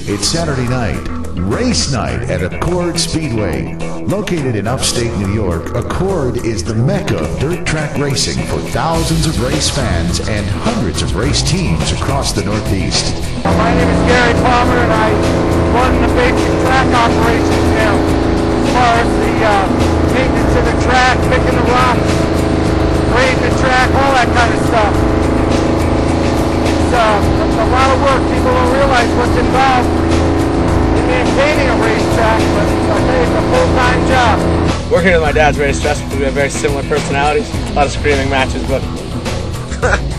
It's Saturday night, race night at Accord Speedway. Located in upstate New York, Accord is the mecca of dirt track racing for thousands of race fans and hundreds of race teams across the Northeast. My name is Gary and I run the basic track operations now. As far as the maintenance of the track, picking the rocks, grading the track, all that kind of stuff. It's a lot of work. People don't realize what's involved in maintaining a racetrack, but I'll tell you, it's a full-time job. Working with my dad's very stressful because we have very similar personalities. A lot of screaming matches, but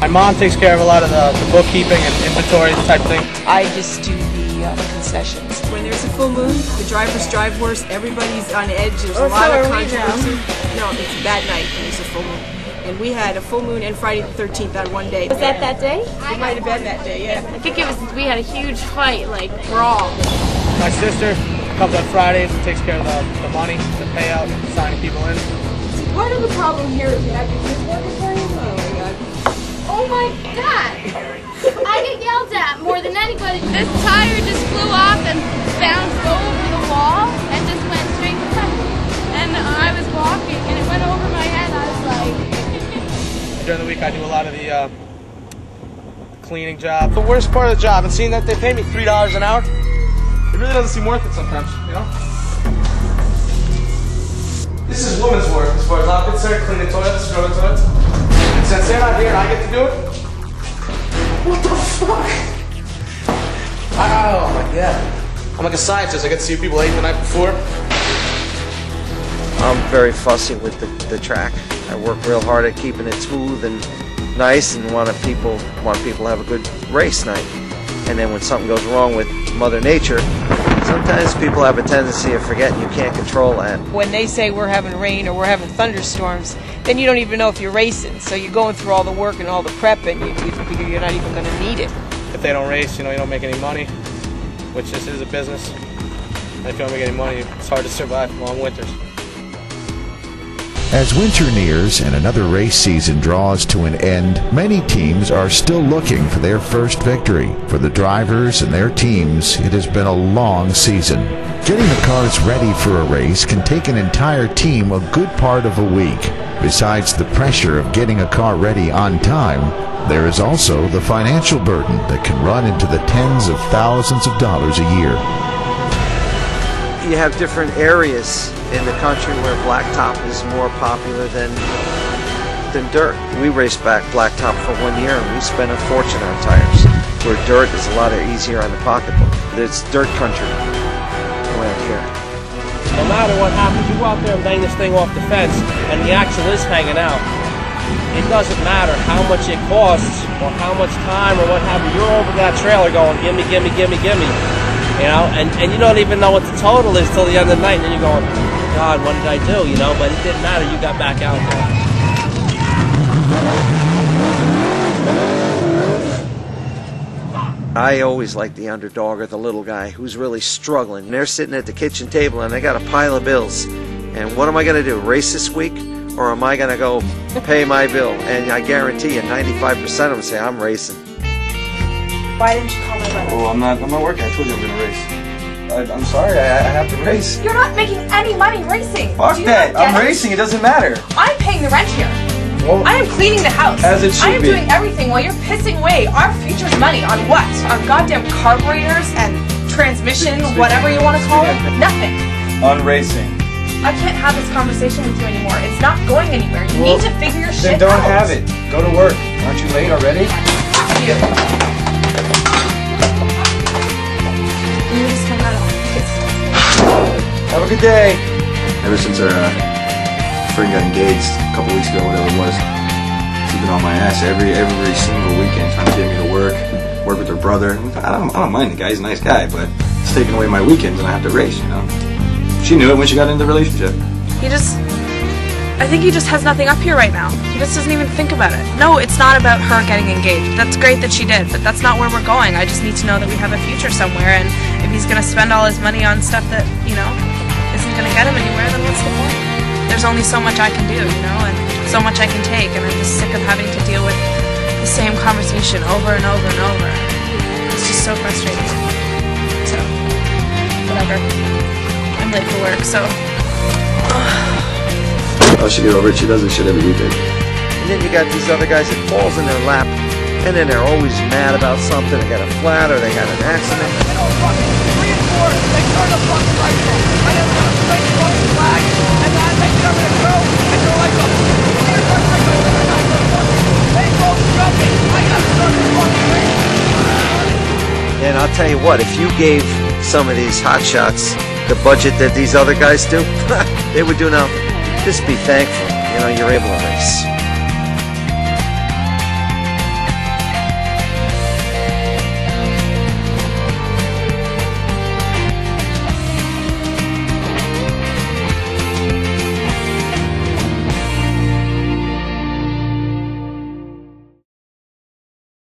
my mom takes care of a lot of the bookkeeping and inventory type thing. I just do the concessions. When there's a full moon, the drivers drive worse, everybody's on edge, there's a lot of controversy. No, it's a bad night when there's a full moon. And we had a full moon and Friday the 13th on one day. Was that day? It might have been that day, yeah. I think it was, we had a huge fight, like brawl. My sister comes on Fridays and takes care of the money, the payout, signing people in. See, part of the problem here is you have your kids working for you. Oh my God! I get yelled at more than anybody. This tire just flew off and bounced over the wall and just went straight to the And I was walking and it went over my head. I was like... During the week I do a lot of the cleaning job. The worst part of the job, and seeing that they pay me $3 an hour, it really doesn't seem worth it sometimes, you know? This is woman's work as far as I'm concerned, cleaning toilets, scrubbing toilets. And since they're not here and I get to do it, what the fuck? Oh my God. I'm like a scientist, I get to see people ate the night before. I'm very fussy with the track. I work real hard at keeping it smooth and nice, and want people to have a good race night. And then when something goes wrong with Mother Nature, sometimes people have a tendency of forgetting you can't control that. When they say we're having rain or we're having thunderstorms, then you don't even know if you're racing. So you're going through all the work and all the prep, and you figure you're not even going to need it. If they don't race, you know, you don't make any money, which this is a business. And if you don't make any money, it's hard to survive long winters. As winter nears and another race season draws to an end, many teams are still looking for their first victory. For the drivers and their teams, it has been a long season. Getting the cars ready for a race can take an entire team a good part of a week. Besides the pressure of getting a car ready on time, there is also the financial burden that can run into the tens of thousands of dollars a year. You have different areas in the country where blacktop is more popular than dirt. We raced back blacktop for 1 year and we spent a fortune on tires, where dirt is a lot easier on the pocketbook. It's dirt country around here. No matter what happens, you go out there and bang this thing off the fence and the axle is hanging out. It doesn't matter how much it costs or how much time or what have you. You're over that trailer going, gimme, gimme, gimme, gimme. You know, and you don't even know what the total is till the end of the night, and then you're going, God, what did I do? You know, but it didn't matter. You got back out there. I always like the underdog or the little guy who's really struggling. They're sitting at the kitchen table and they got a pile of bills. And what am I going to do? Race this week? Or am I going to go pay my bill? And I guarantee you 95% of them say, I'm racing. Why didn't you call my brother? Oh, I'm not working. I told you I'm going to race. I'm sorry, I have to race. You're not making any money racing. Fuck that. I'm racing. It doesn't matter. I'm paying the rent here. Well, I am cleaning the house. As it should I am doing everything while you're pissing away our future's money on what? On goddamn carburetors and transmission, whatever you want to call it? Nothing. On racing. I can't have this conversation with you anymore. It's not going anywhere. You need to figure your shit out. Then don't have it. Go to work. Aren't you late already? Fuck you. You just hung out. Have a good day. Ever since our friend got engaged a couple weeks ago, whatever it was, she's been on my ass every single weekend trying to get me to work with her brother. I don't mind the guy, he's a nice guy, but it's taking away my weekends and I have to race, you know. She knew it when she got into the relationship. I think he just has nothing up here right now. He just doesn't even think about it. No, it's not about her getting engaged. That's great that she did, but that's not where we're going. I just need to know that we have a future somewhere, and if he's going to spend all his money on stuff that, you know, isn't going to get him anywhere, then what's the point? There's only so much I can do, you know, and so much I can take, and I'm just sick of having to deal with the same conversation over and over and over. It's just so frustrating. So whatever. I'm late for work, so. Oh, she get over it. She does this shit every weekend. And then you got these other guys that falls in their lap, and then they're always mad about something. They got a flat or they had an accident. You know, fucking 3 and 4, they turn the fucking lights off. I have got a straight fucking flag, and then they come in and go, and they're like, they go jumping. I gotta start the fucking race. And I'll tell you what, if you gave some of these hot shots the budget that these other guys do, they would do nothing. Just be thankful, you know, you're able to race.